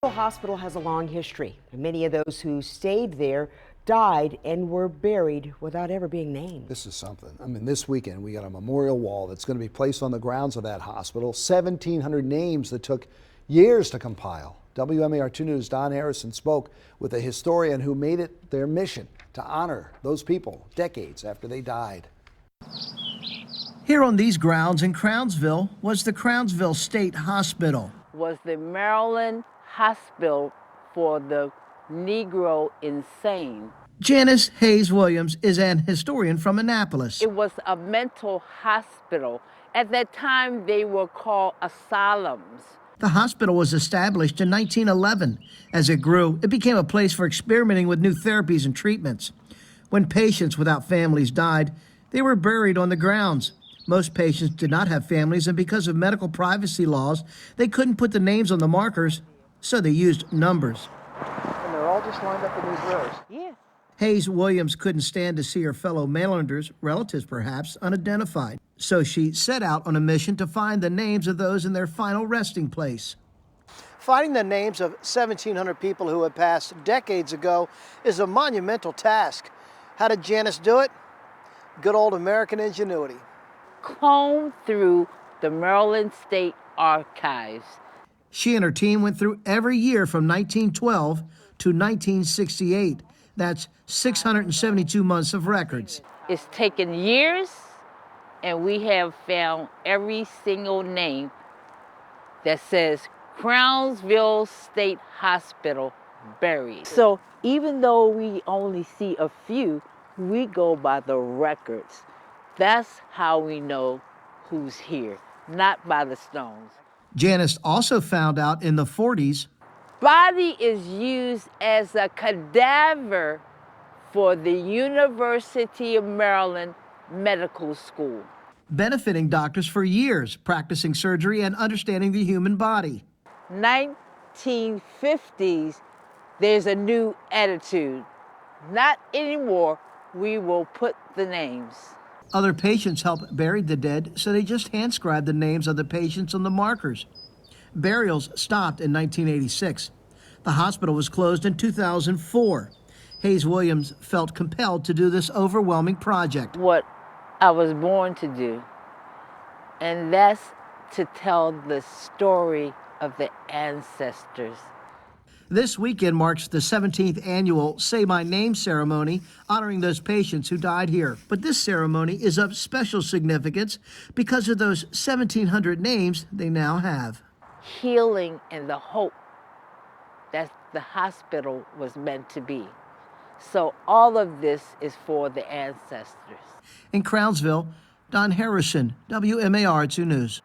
The hospital has a long history. Many of those who stayed there died and were buried without ever being named. This is something. I mean, this weekend we got a memorial wall that's going to be placed on the grounds of that hospital. 1,700 names that took years to compile. WMAR 2 News' Don Harrison spoke with a historian who made it their mission to honor those people decades after they died. Here on these grounds in Crownsville was the Crownsville State Hospital. Was the Maryland hospital for the Negro insane. Janice Hayes Williams is an historian from Annapolis. It was a mental hospital. At that time, they were called asylums. The hospital was established in 1911. As it grew, it became a place for experimenting with new therapies and treatments. When patients without families died, they were buried on the grounds. Most patients did not have families, and because of medical privacy laws, they couldn't put the names on the markers, so they used numbers. And they're all just lined up in these rows. Yeah. Hayes Williams couldn't stand to see her fellow Marylanders, relatives perhaps, unidentified. So she set out on a mission to find the names of those in their final resting place. Finding the names of 1,700 people who had passed decades ago is a monumental task. How did Janice do it? Good old American ingenuity. Comb through the Maryland State Archives. She and her team went through every year from 1912 to 1968. That's 672 months of records. It's taken years, and we have found every single name that says Crownsville State Hospital buried. So even though we only see a few, we go by the records. That's how we know who's here, not by the stones. Janice also found out in the 40s, body is used as a cadaver for the University of Maryland Medical School. benefiting doctors for years, practicing surgery and understanding the human body. 1950s, there's a new attitude. Not anymore, we will put the names. Other patients helped bury the dead, so they just hand-scribed the names of the patients on the markers. Burials stopped in 1986. The hospital was closed in 2004. Hayes Williams felt compelled to do this overwhelming project. What I was born to do, and that's to tell the story of the ancestors. This weekend marks the 17th annual Say My Name ceremony, honoring those patients who died here. But this ceremony is of special significance because of those 1,700 names they now have. Healing and the hope that the hospital was meant to be. So all of this is for the ancestors. In Crownsville, Don Harrison, WMAR 2 News.